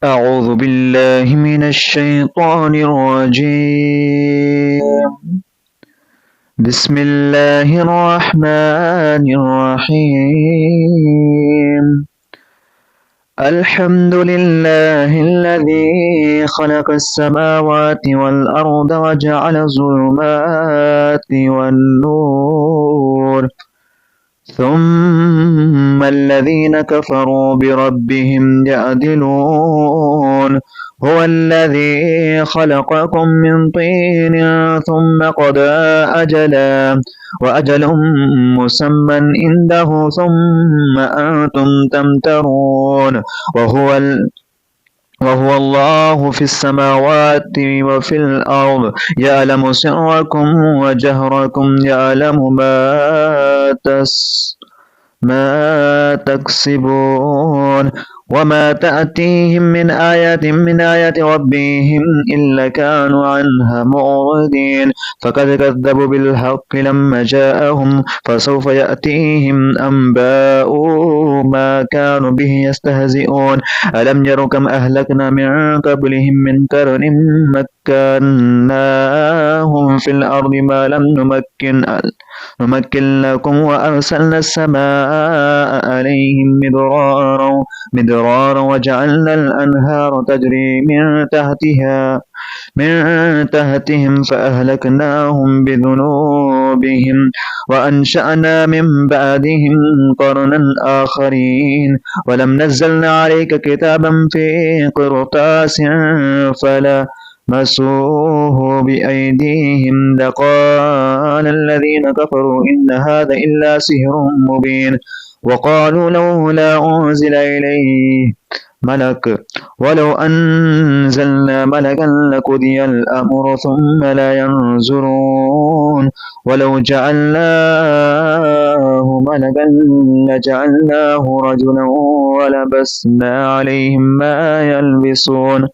أعوذ بالله من الشيطان الرجيم. بسم الله الرحمن الرحيم. الحمد لله الذي خلق السماوات والأرض وجعل الظلمات والنور ثم الذين كفروا بربهم يعدلون. هو الذي خلقكم من طين ثم قضى أجلا وأجل مسمى عنده ثم أنتم تمترون. وهو الله في السماوات وفي الأرض يعلم سركم وجهركم يعلم ما تكسبون وما تأتيهم من آيات من آيات ربهم إلا كانوا عنها معرضين. فقد كذبوا بالحق لما جاءهم فسوف يأتيهم أنباء ما كانوا به يستهزئون. ألم يروا كم أهلكنا من قبلهم من قرن مكناهم في الأرض ما لم نمكن لكم وأرسلنا السماء عليهم مدرارا وجعلنا الأنهار تجري من تحتهم فأهلكناهم بذنوبهم وأنشأنا من بعدهم قرنا آخرين. ولم نزلنا عليك كتابا في قرطاس فلا مسوه بأيديهم لقال الذين كفروا إن هذا إلا سحر مبين. وقالوا لولا أنزل إليه ملك ولو أنزلنا ملكا لقضي الأمر ثم لا ينظرون. ولو جعلناه ملكا لجعلناه رجلا ولبسنا عليهم ما يلبسون.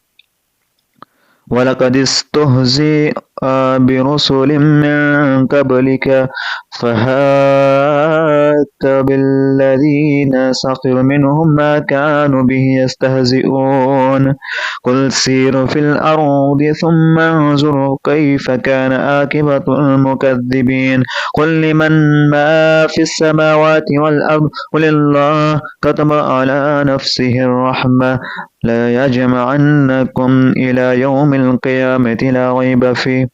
ولقد استهزئ برسل من قبلك فهاك بالذين سخروا منهم ما كانوا به يستهزئون. قل سيروا في الأرض ثم انظروا كيف كان عاقبة المكذبين. قل لمن ما في السماوات والأرض قل الله كتب على نفسه الرحمة لا يجمعنكم إلى يوم القيامة لا ريب فيه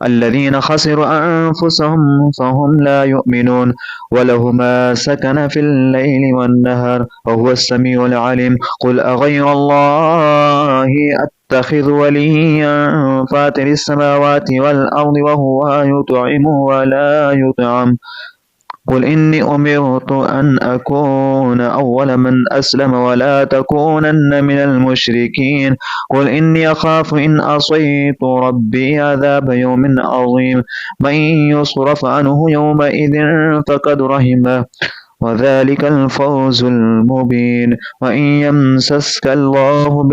الذين خسروا أنفسهم فهم لا يؤمنون. وله ما سكن في الليل والنهار وهو السميع العليم. قل أغير الله أتخذ وليا فاطر السماوات والأرض وهو يطعم ولا يطعم. قل إني أمرت أن أكون أول من أسلم ولا تكونن من المشركين. قل إني أخاف إن عصيت ربي عذاب يوم عظيم. من يصرف عنه يومئذ فقد رحمه وذلك الفوز المبين. وإن يمسسك الله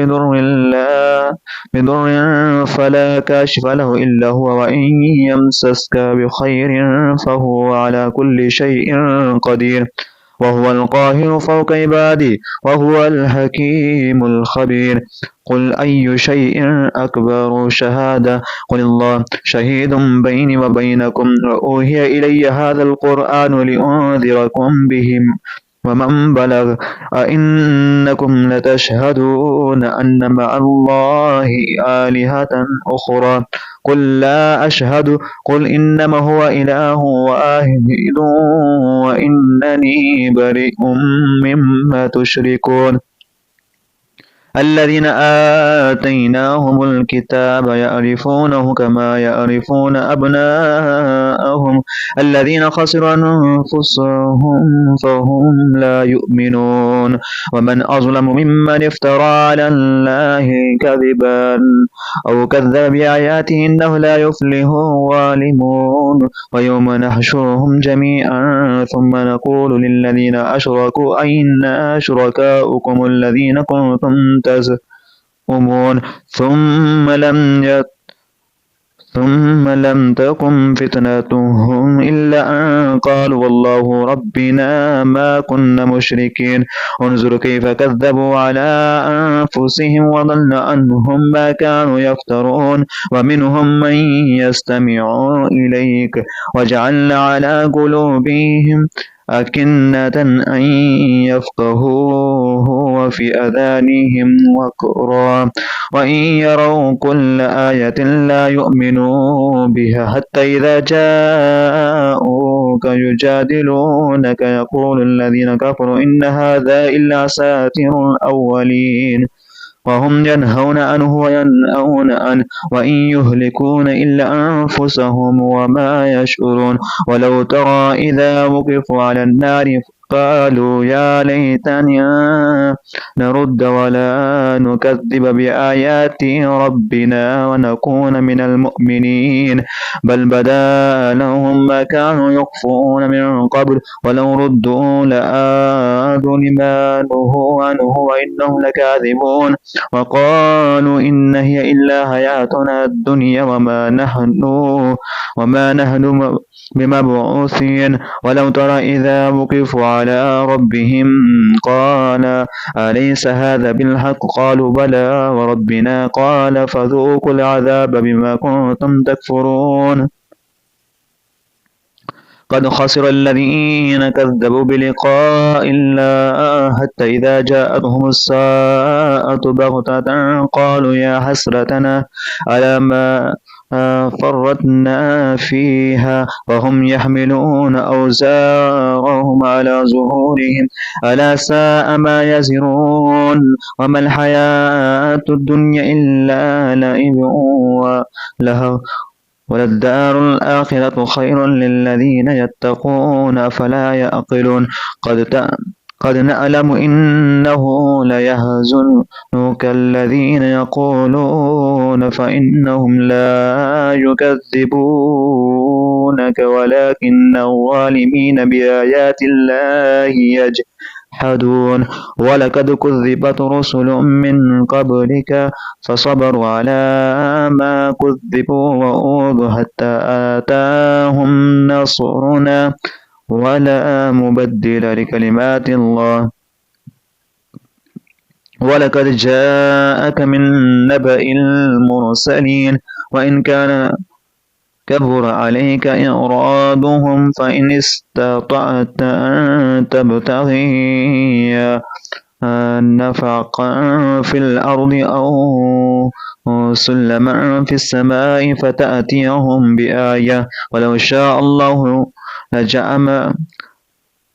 بضر فلا كاشف له إلا هو وإن يمسسك بخير فهو على كل شيء قدير وهو القاهر فوق عباده وهو الحكيم الخبير. قل أي شيء أكبر شهادة قل الله شهيد بيني وبينكم وأوحي إلي هذا القرآن لأنذركم بهم ومن بلغ. أئنكم لتشهدون أن مع الله آلهة أخرى قل لا أشهد قل إنما هو إله واحد وإنني بريء مما تشركون. الذين آتيناهم الكتاب يعرفونه كما يعرفون أبناءهم الذين خسروا أنفسهم فهم لا يؤمنون. ومن أظلم ممن افترى على الله كذبا أو كذب بآياته إنه لا يفلح الظالمون. ويوم نحشرهم جميعا ثم نقول للذين أشركوا أين شركاؤكم الذين كنتم تزعمون ثم لم تكن فتنتهم إلا أن قالوا والله ربنا ما كنا مشركين. انظر كيف كذبوا على أنفسهم وضل عنهم ما كانوا يفترون. ومنهم من يستمع إليك وجعلنا على قلوبهم أكنة أن يفقهوه وفي أذانهم وقرا وإن يروا كل آية لا يؤمنوا بها حتى إذا جاءوك يجادلونك يقول الذين كفروا إن هذا إلا أساطير الأولين وهم ينهون عنه وينأون عنه وإن يهلكون إلا أنفسهم وما يشعرون. ولو ترى إذا وقفوا على النار قالوا يا ليتنا نرد ولا نكذب بآيات ربنا ونكون من المؤمنين بل بدا لهم ما كانوا يخفون من قبل ولو ردوا لآذوا لما نهوا عنه وإنهم لكاذبون. وقالوا إن هي إلا حياتنا الدنيا وما نحن بمبعوثين. ولو ترى إذا وقفوا على ربهم قال أليس هذا بالحق قالوا بلى وربنا قال فذوقوا العذاب بما كنتم تكفرون. قد خسر الذين كذبوا بلقاء الله حتى إذا جاءتهم الساءة بغتة قالوا يا حسرتنا على ما فرطنا فيها وهم يحملون أوزارهم على ظهورهم ألا ساء ما يزرون. وما الحياة الدنيا إلا لعب ولهو وللدار الآخرة خير للذين يتقون أفلا يعقلون. قد نعلم إنه ليحزنك الذين يقولون فإنهم لا يكذبونك ولكن الظالمين بآيات الله يجحدون. ولقد كذبت رسل من قبلك فصبروا على ما كذبوا وأوذوا حتى آتاهم نصرنا ولا مبدل لكلمات الله. ولقد جاءك من نبأ المرسلين وإن كان كبر عليك إعراضهم فإن استطعت أن تبتغي نفقا في الأرض أو سلما في السماء فتأتيهم بآية ولو شاء الله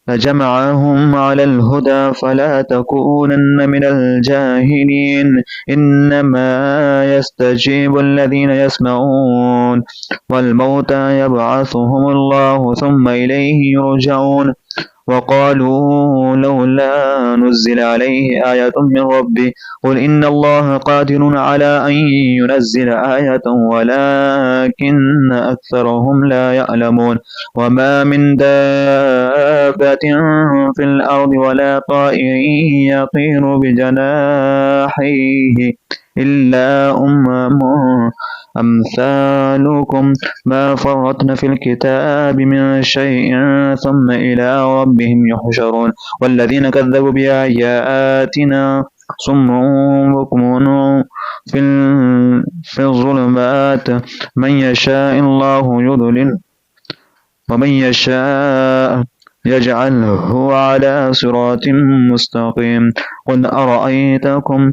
لجمعهم على الهدى فلا تكونن من الجاهلين. إنما يستجيب الذين يسمعون والموتى يبعثهم الله ثم إليه يرجعون. وقالوا لولا نزل عليه آية من ربه قل إن الله قادر على أن ينزل آية ولكن أكثرهم لا يعلمون. وما من دابة في الأرض ولا طائر يطير بجناحيه إلا أمثالكم ما فرطنا في الكتاب من شيء ثم إلى ربهم يحشرون. والذين كذبوا بآياتنا صم بكم في الظلمات من يشاء الله يضلل ومن يشاء يجعله على صراط مستقيم. قل أرأيتكم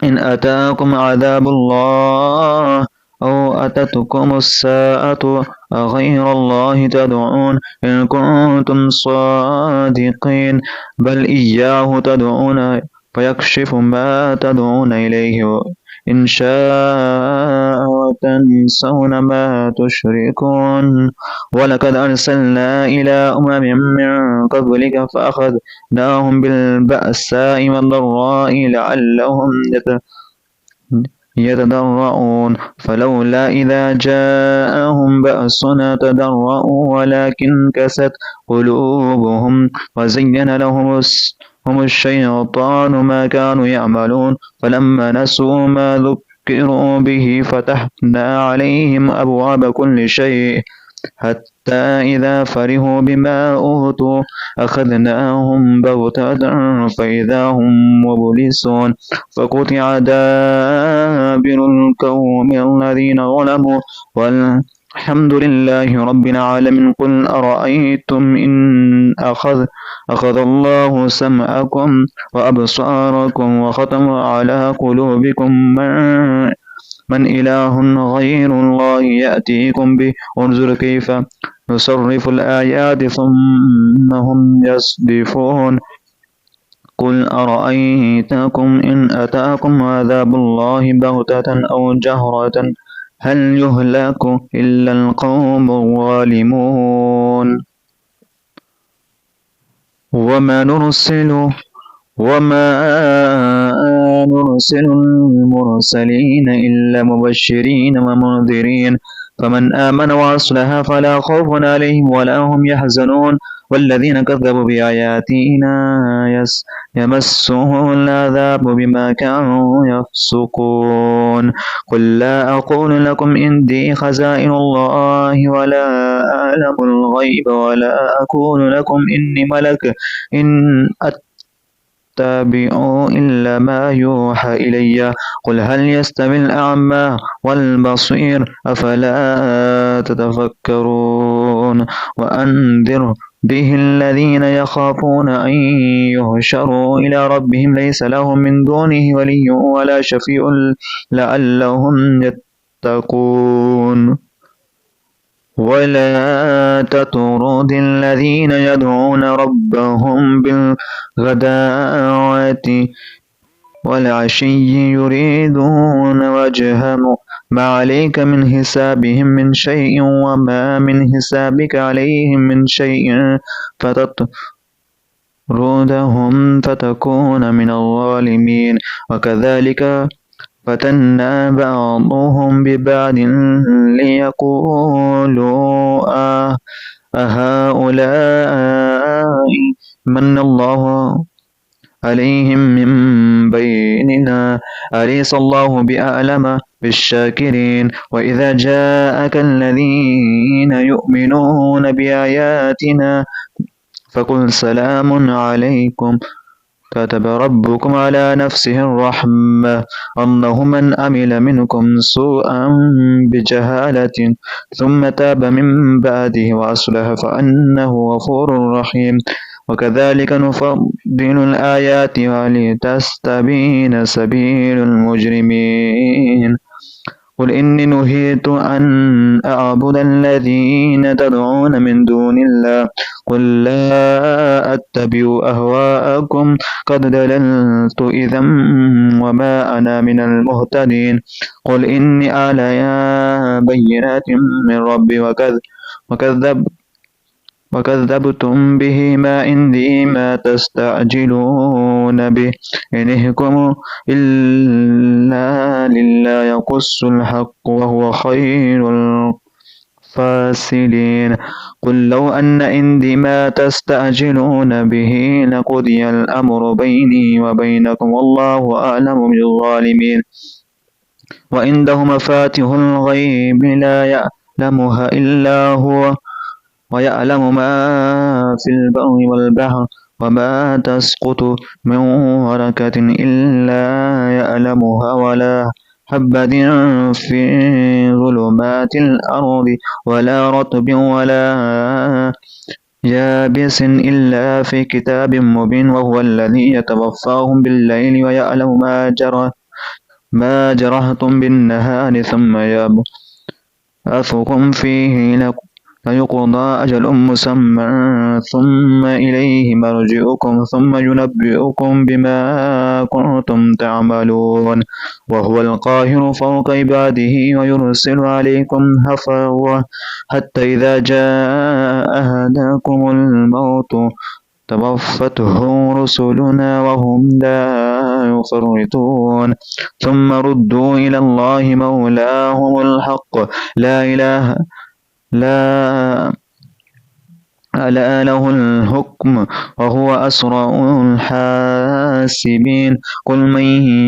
إن أتاكم عذاب الله أو أتتكم الساعة أغير الله تدعون إن كنتم صادقين بل إياه تدعون فيكشف ما تدعون إليه إن شاء وتنسون ما تشركون. ولقد أرسلنا إلى من قبلك فأخذناهم بالبأساء والضراء لعلهم يتضرعون فلولا إذا جاءهم بأسنا تضرعوا ولكن كست قلوبهم وزين لهم الشيطان ما كانوا يعملون فلما نسوا ما ذكروا به فتحنا عليهم أبواب كل شيء حتى إذا فرحوا بما أوتوا أخذناهم بغتة فإذا هم مبلسون فقطع دابر القوم الذين ظلموا والحمد لله رب العالمين قل أرأيتم إن أخذ الله سمعكم وأبصاركم وختم على قلوبكم من إله غير الله يأتيكم به انظر كيف نصرف الآيات ثم هم يصدفون قل أرأيتكم إن أتاكم عذاب الله بغتة أو جهرة هل يهلك إلا القوم الظالمون وما نرسل المرسلين إلا مبشرين ومنذرين فمن آمن وأصلح فلا خوف عليهم ولا هم يحزنون والذين كذبوا بآياتنا يمسهم العذاب بما كانوا يفسقون قل لا أقول لكم عندي خزائن الله ولا أعلم الغيب ولا أقول لكم إني ملك إن أتبع إلا ما يوحى إلي قل هل يستوي الأعمى والبصير أفلا تتفكرون وأنذر به الذين يخافون أن يهشروا إلى ربهم ليس لهم من دونه ولي ولا شفيع لعلهم يتقون ولا تطرد الذين يدعون ربهم بالغداة والعشي يريدون وجهه ما عليك من حسابهم من شيء وما من حسابك عليهم من شيء فتطردهم فتكون من الظالمين وكذلك فتنا بعضهم ببعض ليقولوا أهؤلاء من الله عليهم من بيننا أليس الله بأعلم بالشاكرين وإذا جاءك الذين يؤمنون بآياتنا فقل سلام عليكم كتب ربكم على نفسه الرحمة أنه من عمل منكم سوءا بجهالة ثم تاب من بعده وأصلح فأنه غفور رحيم وكذلك نفضل الآيات ولتستبين سبيل المجرمين قل إني نهيت أن أعبد الذين تدعون من دون الله قل لا أتبع أهواءكم قد دللت إذا وما أنا من المهتدين قل إني على بينات من ربي وكذبتم به ما عندي ما تستعجلون به إن الحكم إلا لله يقص الحق وهو خير الفاصلين قل لو أن عندي ما تستعجلون به لقضي الأمر بيني وبينكم والله أعلم بالظالمين وعنده مفاتح الغيب لا يعلمها إلا هو ويعلم ما في البر والبحر وما تسقط من ورقة إلا يعلمها ولا حبة في ظلمات الأرض ولا رطب ولا يابس إلا في كتاب مبين وهو الذي يتوفاهم بالليل ويعلم ما جرحتم بالنهار ثم يبعثكم فيه فيقضى أجل مسمى ثم إليه مرجعكم ثم ينبئكم بما كنتم تعملون وهو القاهر فوق عباده ويرسل عليكم حفظة حتى إذا جاء أحدكم الموت توفته رسلنا وهم لا يفرطون ثم ردوا إلى الله مولاهم الحق لا ألا له الحكم وهو أسرع الحاسبين قل من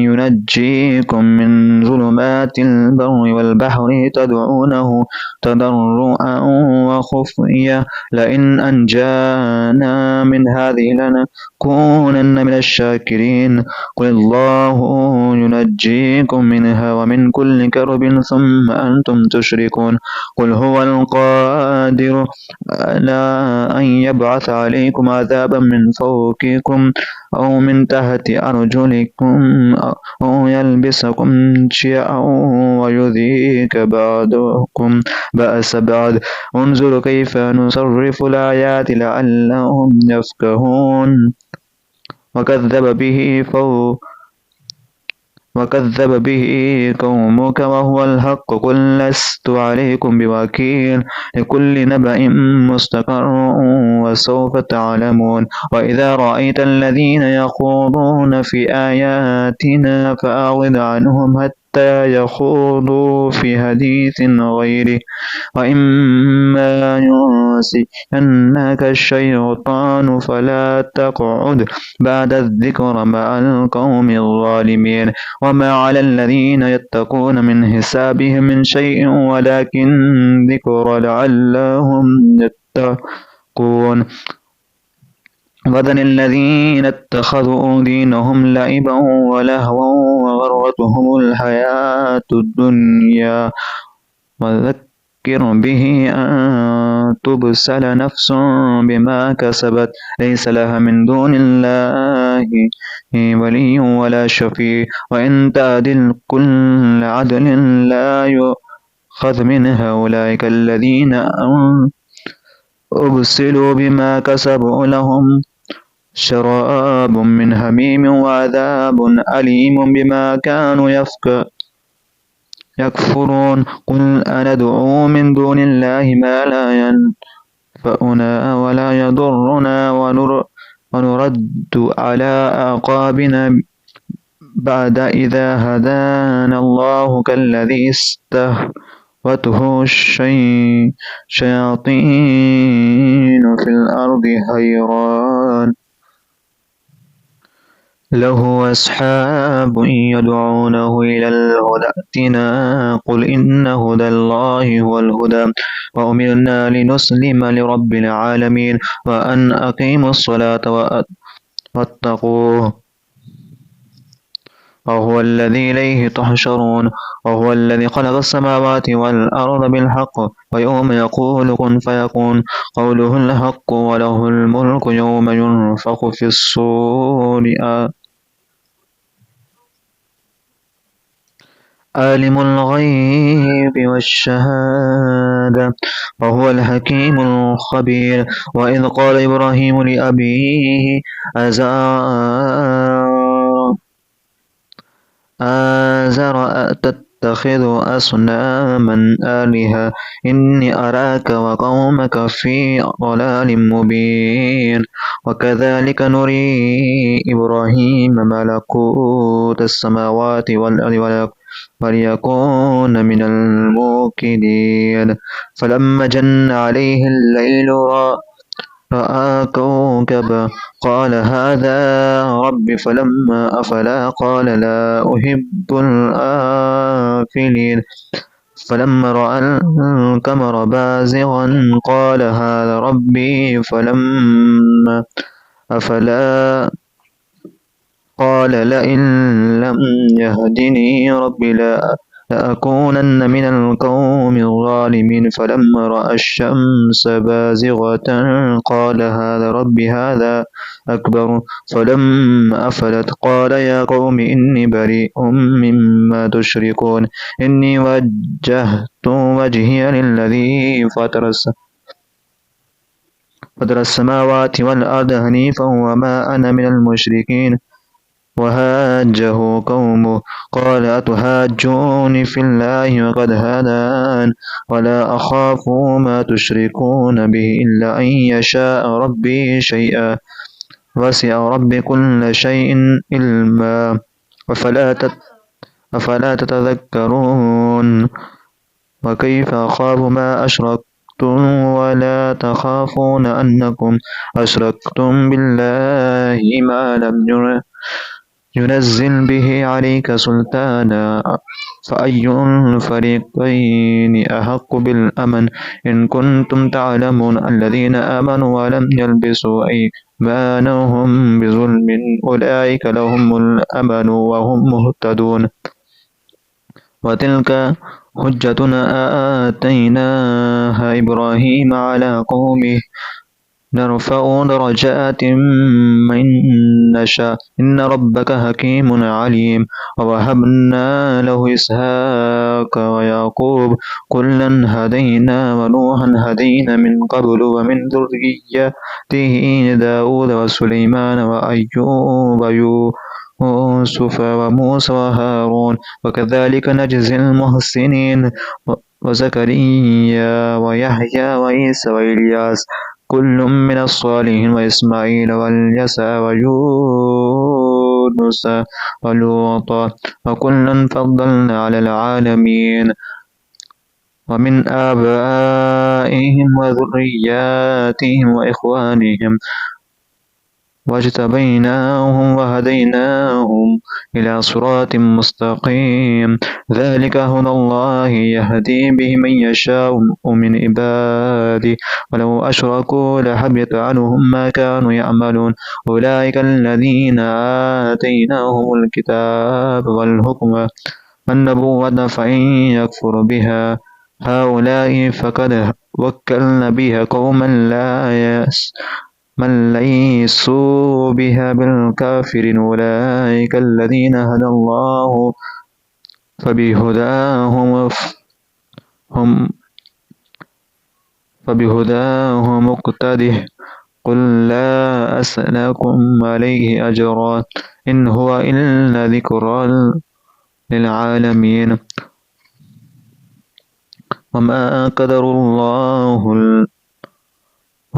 ينجيكم من ظلمات البر والبحر تدعونه تضرعا وخفيا لئن أنجانا من هذه لنكونن من الشاكرين قل الله ينجيكم منها ومن كل كرب ثم أنتم تشركون قل هو القادر على أن يبعث عليكم عذابا من فوقكم أو من تحت أرجلكم أو يلبسكم شيعا ويذيق بعضكم بأس بعض انظر كيف نصرف الآيات لعلهم يفقهون وكذب به قومك وهو الحق قل لست عليكم بوكيل لكل نبأ مستقر وسوف تعلمون وإذا رأيت الذين يخوضون في آياتنا فأعرض عنهم حتى يخوضوا في حديث غيره وإما ينسينك الشيطان فلا تقعد بعد الذكر مع القوم الظالمين وما على الذين يتقون من حسابهم من شيء ولكن ذكر لعلهم يتقون وذل الذين اتخذوا دينهم لعبا ولهوا وغرتهم الحياة الدنيا وذكر به أن تبسل نفس بما كسبت ليس لها من دون الله ولي ولا شفيع وإن تعدل كل عدل لا يؤخذ منها أولئك الذين أبسلوا بما كسبوا لهم شراب من حميم وعذاب أليم بما كانوا يكفرون قل أندعو من دون الله ما لا ينفعنا ولا يضرنا ونرد على أعقابنا بعد إذا هدانا الله كالذي استهوته الشياطين في الأرض حيران له أصحاب يدعونه إلى الهدى ائتنا قل إن هدى الله هو الهدى وأمرنا لنسلم لرب العالمين وأن أقيموا الصلاة واتقوه وهو الذي إليه تحشرون وهو الذي خلق السماوات والأرض بالحق ويوم يقول كن فيكون قوله الحق وله الملك يوم ينفخ في الصور عالم الغيب والشهادة وهو الحكيم الخبير وإذ قال إبراهيم لأبيه آزر أتتخذ أصناما آلهة إني أراك وقومك في ضلال مبين وكذلك نري إبراهيم ملكوت السماوات والأرض وليكون من الموقنين فلما جن عليه الليل رأى كوكبا قال هذا ربي فلما أفلا قال لا أحب الآفلين فلما رأى القمر بازغا قال هذا ربي فلما أفلا قال لئن لم يهدني ربي لأكونن من القوم الظالمين فلما رأى الشمس بازغة قال هذا ربي هذا أكبر فلما أفلت قال يا قوم إني بريء مما تشركون إني وجهت وجهي للذي فطر السماوات والأرض حنيفا وما أنا من المشركين وهاجه قومه قال أتهاجوني في الله وقد هدان ولا أخاف ما تشركون به إلا أن يشاء ربي شيئا وسع ربي كل شيء علما أفلا تتذكرون وكيف أخاف ما ولا تخافون أنكم أشركتم بالله ما لم ينزل به عليك سلطانا فأي الفريقين أحق بالأمن إن كنتم تعلمون الذين آمنوا ولم يلبسوا إيمانهم بظلم أولئك لهم الأمن وهم مهتدون وتلك حجتنا آتيناها إبراهيم على قومه نرفع درجات من نشاء إن ربك حكيم عليم ووهبنا له إسحاق ويعقوب كلا هدينا ونوحا هدينا من قبل ومن ذريته داود وسليمان وأيوب يوسف وموسى وهارون وكذلك نجزي المحسنين وزكريا ويحيى وعيسى وإلياس كل من الصالحين وإسماعيل واليسع ويونس ولوطا وكلا فضلنا على العالمين ومن آبائهم وذرياتهم وإخوانهم واجتبيناهم وهديناهم إلى صراط مستقيم ذلك هدى الله يهدي به من يشاء من عباده ولو أشركوا لحبط عنهم ما كانوا يعملون أولئك الذين آتيناهم الكتاب والحكم والنبوة فإن يكفر بها هؤلاء فقد وكلنا بها قوما من ليسوا بها بالكافرين أولئك الذين هدى الله فبهداه مقتده قل لا أسألكم عليه أجرا إن هو إلا ذكرى للعالمين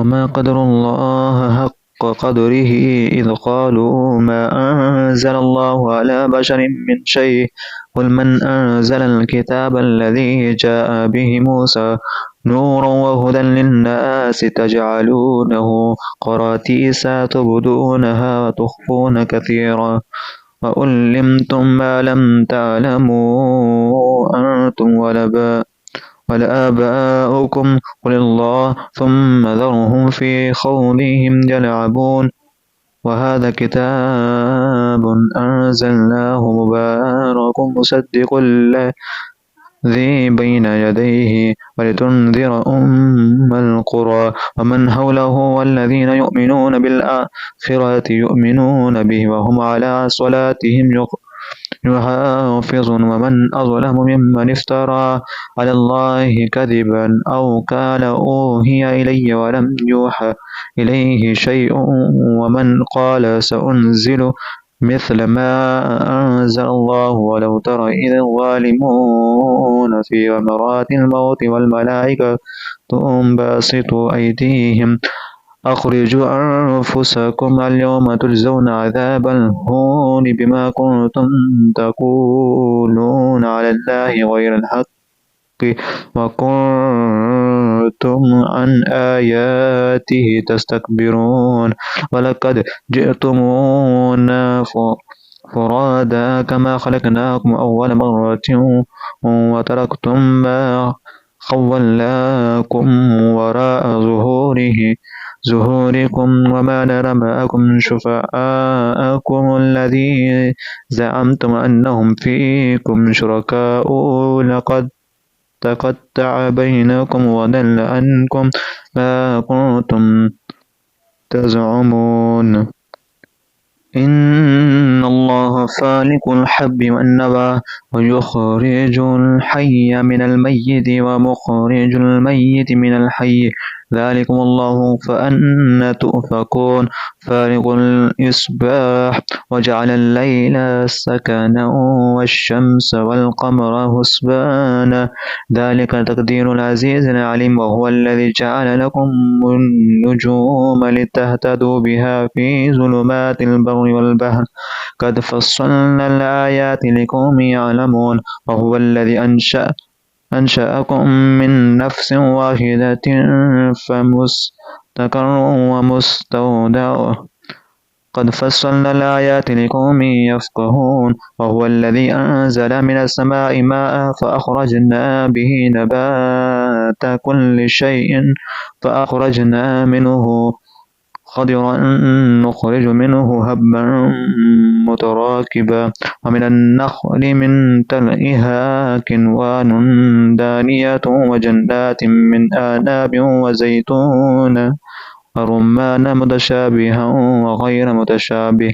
وما قدر الله حق قدره إذ قالوا ما أنزل الله على بشر من شيء قل من أنزل الكتاب الذي جاء به موسى نورا وهدى للناس تجعلونه قراتيس تبدونها وتخفون كثيرا وعلمتم ما لم تعلموا أنتم ولا آباؤكم قل الله ثم ذرهم في خوضهم يلعبون وهذا كتاب أنزلناه مبارك مصدق الذي بين يديه ولتنذر القرى ومن حوله والذين يؤمنون بالآخرة يؤمنون به وهم على صلاتهم يحافظون ومن أظلم ممن افترى على الله كذبا أو قال أوحي إلي ولم يوحى إليه شيء ومن قال سأنزل مثل ما أنزل الله ولو ترى إذ الظالمون في غمرات الموت والملائكة باسطوا أيديهم أخرجوا أنفسكم اليوم تجزون عذاب الهون بما كنتم تقولون على الله غير الحق وكنتم عن آياته تستكبرون ولقد جئتمونا فرادا كما خلقناكم أول مرة وتركتم ما خولناكم وراء ظهوركم وما نرى معكم شفعاءكم الذي زعمتم أنهم فيكم شركاء لقد تقطع بينكم وضل عنكم ما كنتم تزعمون إن الله فالق الحب والنوى ويخرج الحي من الميت ومخرج الميت من الحي ذلكم الله فأنى تؤفكون فالق الإصباح وجعل الليل سكنا والشمس والقمر حسبانا ذلك تقدير العزيز العليم وهو الذي جعل لكم النجوم لتهتدوا بها في ظلمات البر والبحر قد فصلنا الآيات لقوم يعلمون وهو الذي أنشأ أنشأكم من نفس واحدة فمستقر ومستودع قد فصلنا الآيات لقوم يفقهون وهو الذي أنزل من السماء ماء فأخرجنا منه خضرا نخرج منه هبا متراكبا ومن النخل من طلعها كنوان دانية وجنات من أعناب وزيتون ورمان متشابها وغير متشابه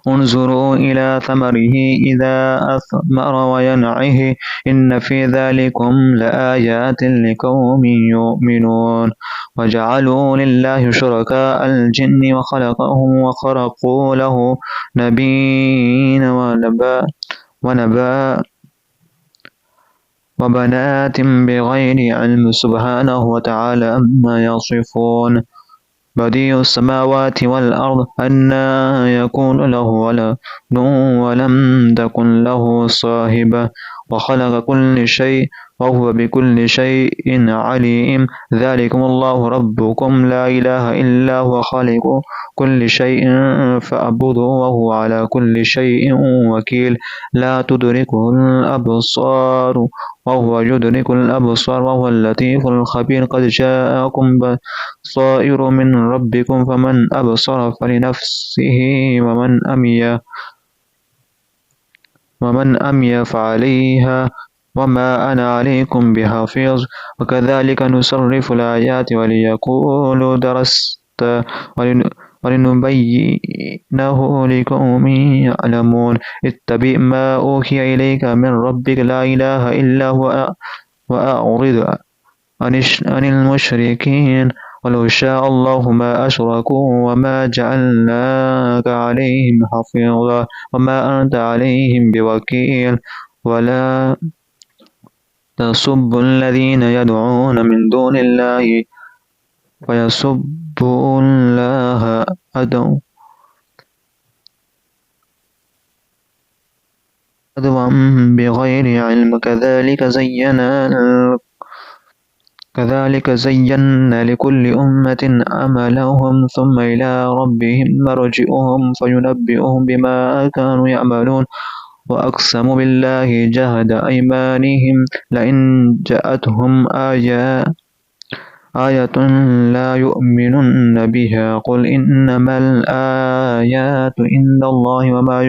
انظروا إلى ثمره إذا أثمر وينعه إن في ذلكم لآيات لقوم يؤمنون وجعلوا لله شركاء الجن وخلقهم وخرقوا له نبيين وبنات بغير علم سبحانه وتعالى عما يصفون بديع السماوات والأرض أنى يكون له ولد ولم تكن له صاحبة وخلق كل شيء وهو بكل شيء عليم ذلكم الله ربكم لا إله إلا هو خالق كل شيء فاعبده وهو على كل شيء وكيل لا تدركه الأبصار وهو يدرك الأبصار وهو اللطيف الخبير قد جاءكم بصائر من ربكم فمن أبصر فلنفسه ومن أمي فعليها وما أنا عليكم بحفيظ وكذلك نصرف الآيات وليقولوا درست ولنبينه لقوم يعلمون اتبع ما أوحي إليك من ربك لا إله إلا هو وأعرض عن المشركين ولو شاء الله ما أشركوا وما جعلناك عليهم حفيظا وما أنت عليهم بوكيل ولا تسبوا الذين يدعون من دون الله فيسبوا الله عدوا بغير علم كذلك زينا لكل أمة عملهم ثم إلى ربهم مرجعهم فينبئهم بما كانوا يعملون وأقسموا بالله جهد أيمانهم لئن جاءتهم آية لا يؤمنن بها قل إنما الآيات عند الله وما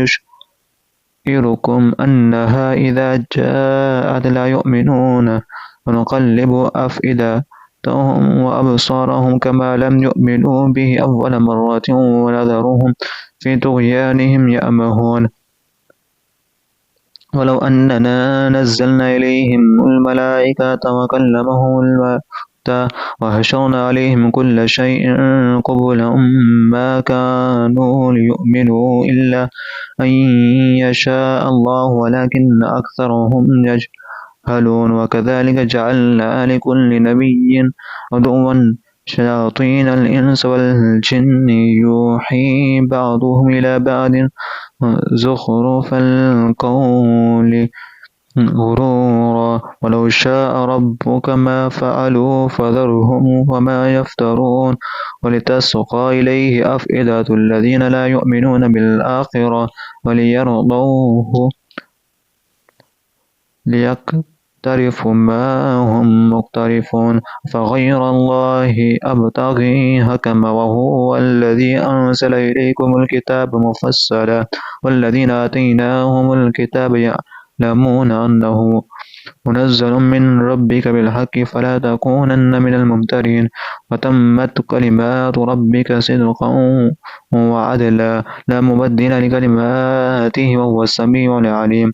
يشعركم أنها إذا جاءت لا يؤمنون ونقلب أفئدتهم وأبصارهم كما لم يؤمنوا به أول مرة ونذرهم في طغيانهم يأمهون ولو أننا نزلنا إليهم الملائكة وكلمهم الموتى وحشرنا عليهم كل شيء قبلا ما كانوا ليؤمنوا إلا أن يشاء الله ولكن أكثرهم يجهلون وكذلك جعلنا لكل نبي عدوا شياطين الإنس والجن يوحي بعضهم إلى بعض زخرف القول غرورا ولو شاء ربك ما فعلوا فذرهم وما يفترون ولتسقى إليه أفئدة الذين لا يؤمنون بالآخرة وليرضوه ليقترفوا ما هم مقترفون فغير الله أبتغي حكما وهو الذي أنزل إليكم الكتاب مفصلا والذين آتيناهم الكتاب يعلمون أنه منزل من ربك بالحق فلا تكونن من الممترين وتمت كلمات ربك صدقا وعدلا لا مبدل لكلماته وهو السميع العليم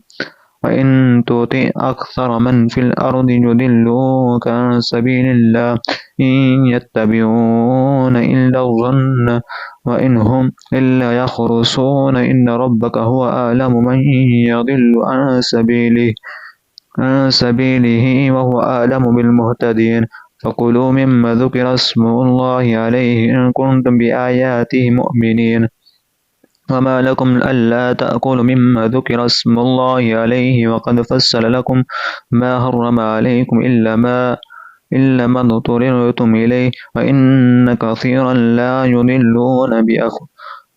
وإن تطع أكثر من في الأرض يضلوك عن سبيل الله إن يتبعون إلا الظن وإن هم إلا يخرصون إن ربك هو أعلم من يضل عن سبيله وهو أعلم بالمهتدين فكلوا مما ذكر اسم الله عليه إن كنتم بآياته مؤمنين وما لكم ألا تأكلوا مما ذكر اسم الله عليه وقد فصل لكم ما حرم عليكم إلا ما اضطررتم إليه وإن كثيرا لا يضلون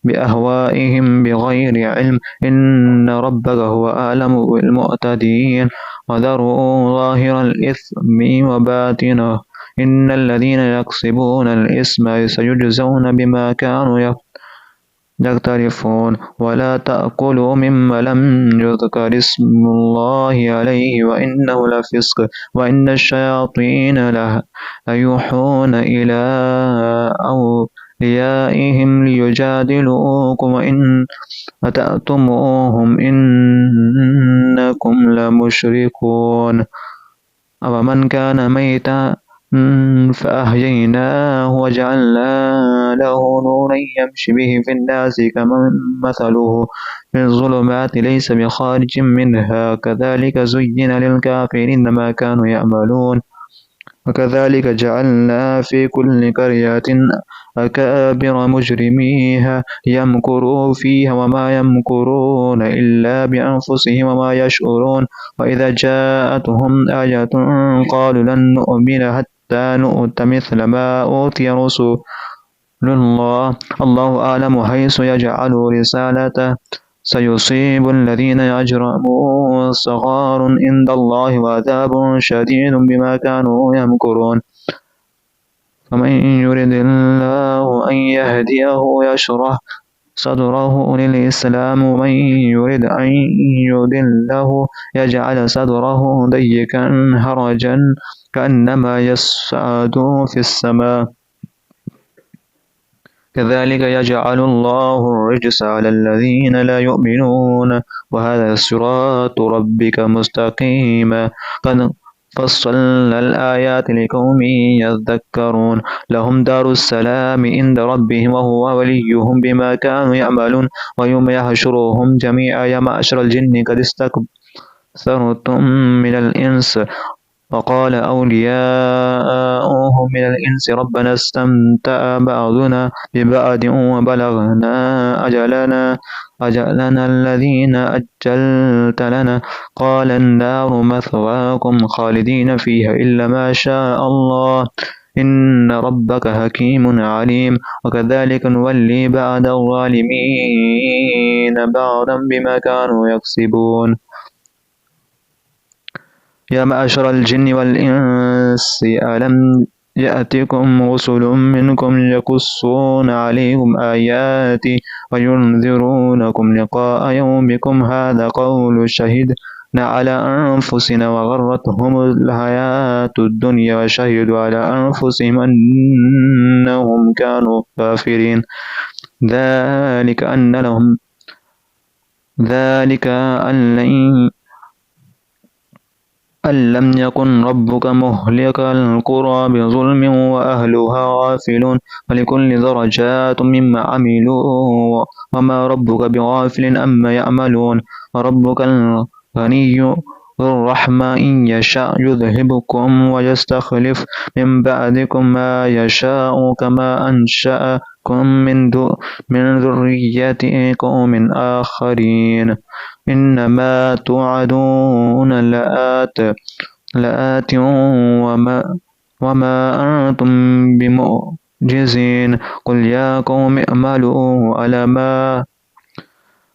بأهوائهم بغير علم إن ربك هو أعلم بالمعتدين وذروا ظاهر الإثم وباطنه إن الذين يكسبون الإثم سيجزون بما كانوا يقترفون ولا تأكلوا مما لم يذكر اسم الله عليه وإنه لفسق وإن الشياطين ليوحون إلى أوليائهم ليجادلوكم وإن أطعتموهم إنكم لمشركون أومن كان ميتا فأحييناه وجعلنا له نورا يمشي به في الناس كمن مثله في الظلمات ليس بخارج منها كذلك زين للكافرين ما كانوا يعملون وكذلك جعلنا في كل قرية أكابر مجرميها ليمكروا فيها وما يمكرون إلا بأنفسهم وما يشعرون وإذا جاءتهم آية قالوا لن نؤمن حتى نؤت مثل ما أوتي رسول الله أعلم حيث يجعل رسالته سيصيب الذين يجرمون صغار عند الله وعذاب شديد بما كانوا يمكرون فمن يرد الله أن يهديه يشرح صدره للإسلام ومن يرد أن يضله يجعل صدره ضيقا هرجا كأنما يصعد في السماء كذلك يجعل الله الرجس على الذين لا يؤمنون وهذا صراط ربك مستقيما قد فصلنا الآيات لقوم يذكرون لهم دار السلام عند ربهم وهو وليهم بما كانوا يعملون ويوم يحشرهم جميعا يا معشر الجن قد استكثرتم من الإنس وقال أولياؤهم من الإنس ربنا استمتع بعضنا ببعض وبلغنا أجلنا الذين أجلت لنا قال النار مثواكم خالدين فيها إلا ما شاء الله إن ربك حكيم عليم وكذلك نولي بعد الظالمين بعضا بما كانوا يكسبون يا معشر الجن والإنس ألم يأتكم رسل منكم يقصون عليكم آياتي وينذرونكم لقاء يومكم هذا قول شهدنا على أنفسنا وغرتهم الحياة الدنيا وشهدوا على أنفسهم أنهم كانوا كافرين ذلك أن لم يكن ربك مهلك القرى بظلم وأهلها غافلون ولكل درجات مما عملوا وما ربك بغافل أما يعملون وربك الغني ذو الرحمة إن يشاء يذهبكم ويستخلف من بعدكم ما يشاء كما أنشأكم من ذرية قوم آخرين إنما توعدون لآت وما أنتم بمعجزين قل يا قوم اعملوا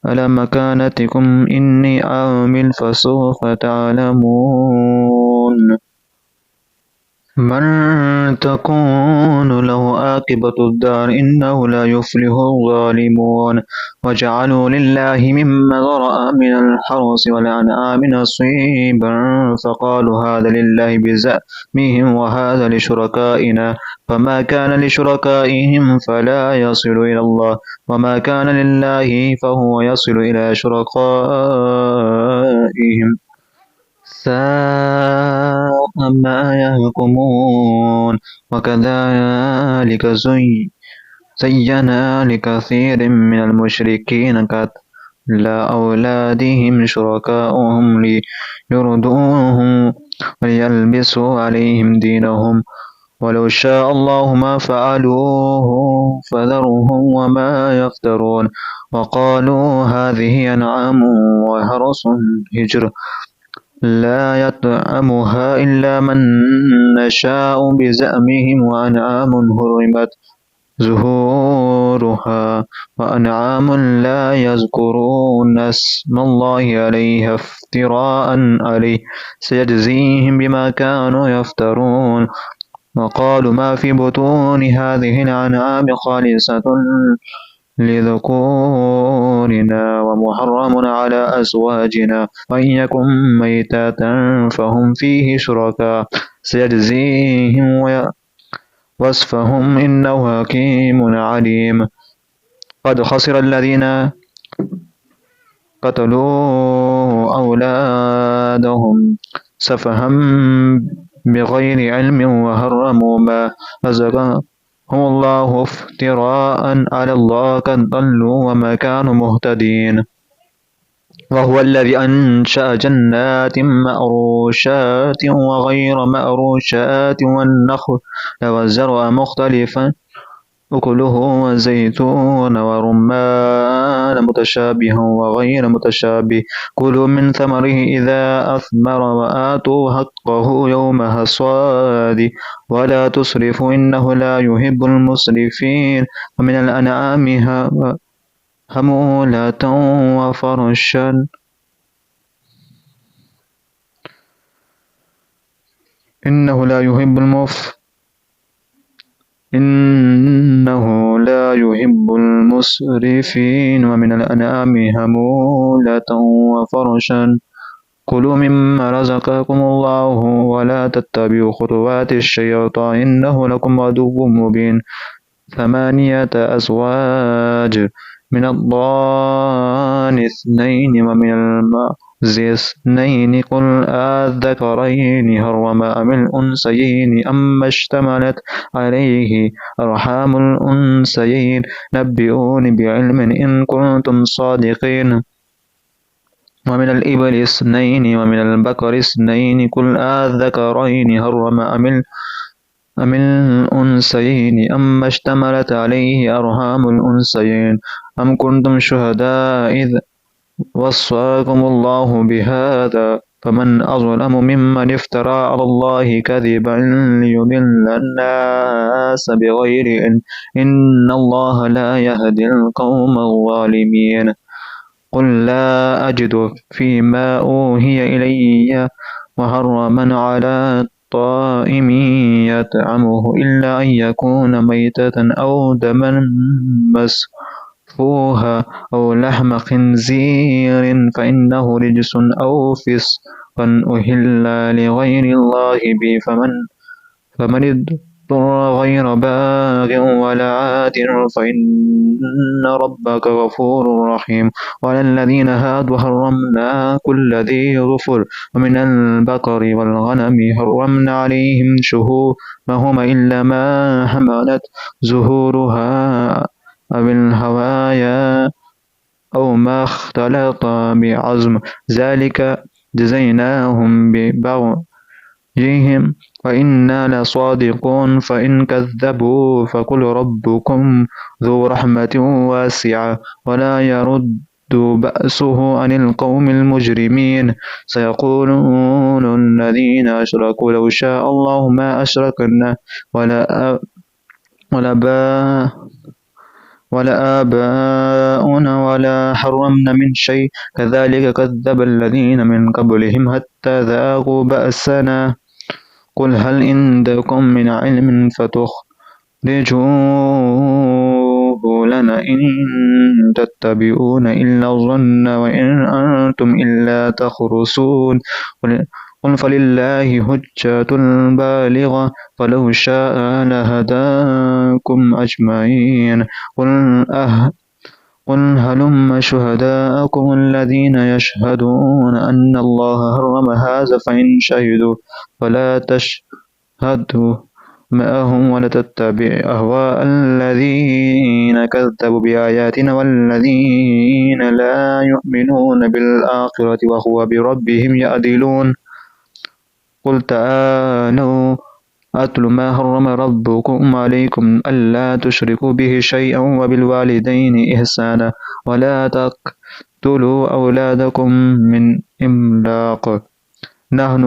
على مكانتكم إني عامل فسوف تعلمون من تكون له عاقبة الدار إنه لا يفلح الظالمون وجعلوا لله مما ذرأ من الحرث والأنعام نصيبا فقالوا هذا لله بزعمهم وهذا لشركائنا فما كان لشركائهم فلا يصل إلى الله وما كان لله فهو يصل إلى شركائهم ساء ما يحكمون وكذلك زينا لكثير من المشركين قتل أولادهم شركاؤهم ليردوهم ويلبسوا عليهم دينهم ولو شاء الله ما فعلوه فذرهم وما يفترون وقالوا هذه أنعام وحرث حجر لا يطعمها إلا من نشاء بزعمهم وأنعام حرمت ظهورها وأنعام لا يذكرون اسم الله عليها افتراء عليه سيجزيهم بما كانوا يفترون وقالوا ما في بطون هذه الأنعام خالصة لذكورنا ومحرم على أزواجنا وإن يكن ميتة فهم فيه شركاء سيجزيهم وصفهم إنه حكيم عليم قد خسر الذين قتلوا أولادهم سفها بغير علم وحرموا ما رزقهم الله افتراء على الله قد ضلوا وما كانوا مهتدين وهو الذي أنشأ جنات مأروشات وغير مأروشات والنخل والزرع مختلفا أكله والزيتون ورمان متشابه وغير متشابه كلوا من ثمره إذا أثمر وآتوا حقه يوم حصاده ولا تسرفوا إنه لا يحب المسرفين ومن الأنعام حمولة وفرشا إنه لا يحب المسرفين ومن الأنعام حمولة وفرشا كلوا مما رزقكم الله ولا تتبعوا خطوات الشيطان إنه لكم عدو مبين 8 أزواج من الضأن 2 ومن المعز 2 قل الذكرين حرم أم الأنثيين أما اشتملت عليه أرحام الأنثيين نبئوني بعلم إن كنتم صادقين ومن الإبل 2 ومن البقر 2 قل الذكرين حرم أم الأنثيين أما اشتملت عليه أرحام الأنثيين أم كنتم شهداء إذ وصاكم الله بهذا فمن أظلم ممن افترى على الله كذبا ليضل الناس بغير علم إن الله لا يهدي القوم الظالمين قل لا أجد فيما أوحي إلي محرما على طائم يطعمه إلا أن يكون ميتة أو دما مسفوحا أو لحم خنزير فإنه رجس أو فسقا أهل لغير الله به فمن اضطر غير باغ ولا عاد فإن ربك غفور رحيم وعلى الذين هادوا حرمنا كل ذي ظفر ومن البقر والغنم حرمنا عليهم شهومهما إلا ما حملت ظهورها أو الهوايا أو ما اختلط بعظم ذلك جزيناهم ببغيهم وإنا لصادقون فإن كذبوا فقل ربكم ذو رحمة واسعة ولا يرد بأسه عن القوم المجرمين سيقولون الذين أشركوا لو شاء الله ما أشركنا ولا آباؤنا ولا حرمنا من شيء كذلك كذب الذين من قبلهم حتى ذاقوا بأسنا قل هل عندكم من علم فتخرجوه لنا إن تتبعون إلا الظن وإن أنتم إلا تخرصون قل فلله حجة بالغة فلو شاء لهداكم أجمعين قل هلم شهداءكم الذين يشهدون أن الله حرم هذا فإن شهدوا فلا تشهدوا معهم ولا تتبع أهواء الذين كذبوا بآياتنا والذين لا يؤمنون بالآخرة وهو بربهم يعدلون قل تعالوا أتل ما حرم ربكم عليكم ألا تشركوا به شيئا وبالوالدين إحسانا ولا تقتلوا أولادكم من إملاق نحن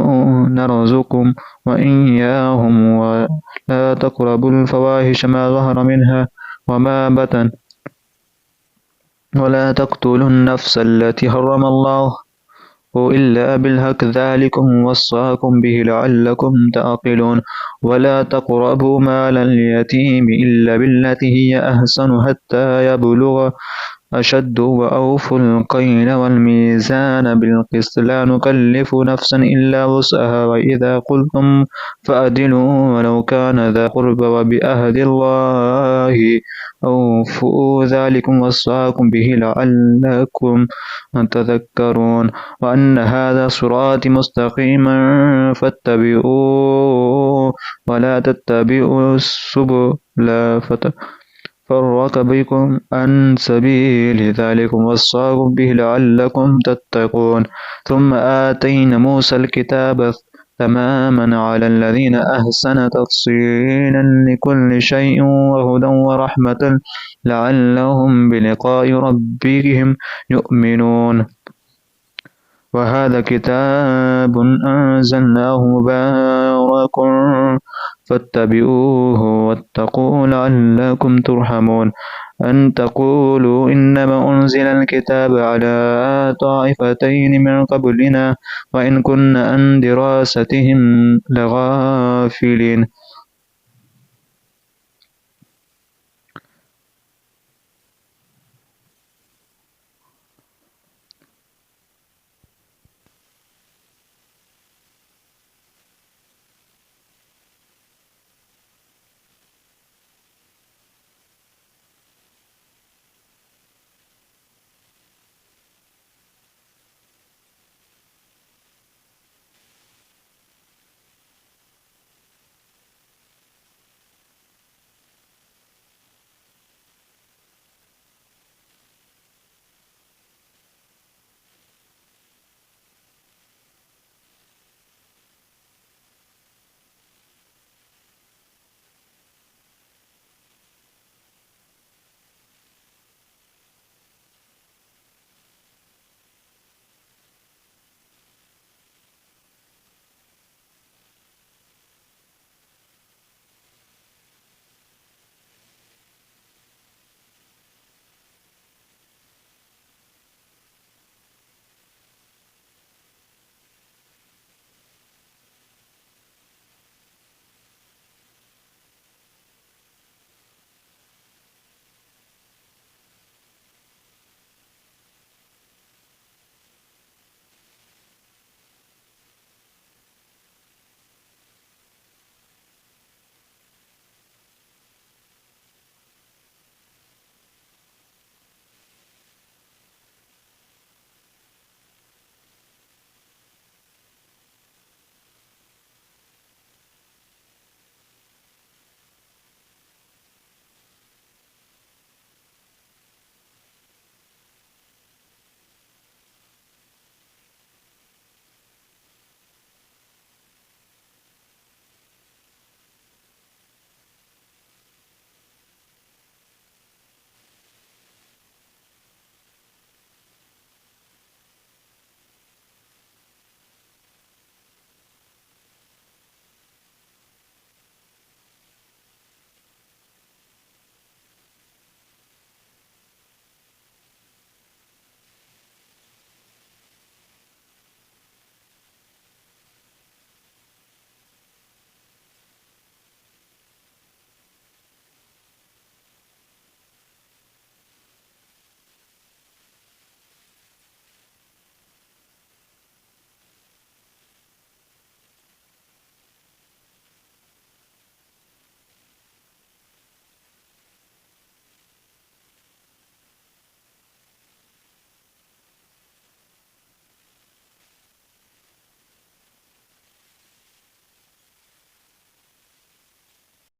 نرزقكم وإياهم ولا تقربوا الفواحش ما ظهر منها وما بطن ولا تقتلوا النفس التي حرم الله إلا بالحق ذلكم وصاكم به لعلكم تعقلون ولا تقربوا مال اليتيم إلا بالتي هي أحسن حتى يبلغ أشد وأوفوا الكيل والميزان بالقسط لا نكلف نفسا إلا وسعها وإذا قلتم فأدلوا ولو كان ذا قربى وبعهد الله أوفوا ذلكم وصاكم به لعلكم تذكرون وأن هذا صراطي مستقيما فاتبعوه ولا تتبعوا السبل فتفرق بكم عن سبيل ذلكم وصاكم به لعلكم تتقون ثم آتينا موسى الكتاب تماما على الذين أحسن تفصيلا لكل شيء وهدى ورحمة لعلهم بلقاء ربهم يؤمنون وهذا كتاب أنزلناه مبارك فاتبعوه واتقوا لعلكم ترحمون أن تقولوا إنما أنزل الكتاب على طائفتين من قبلنا وإن كنا عن دراستهم لغافلين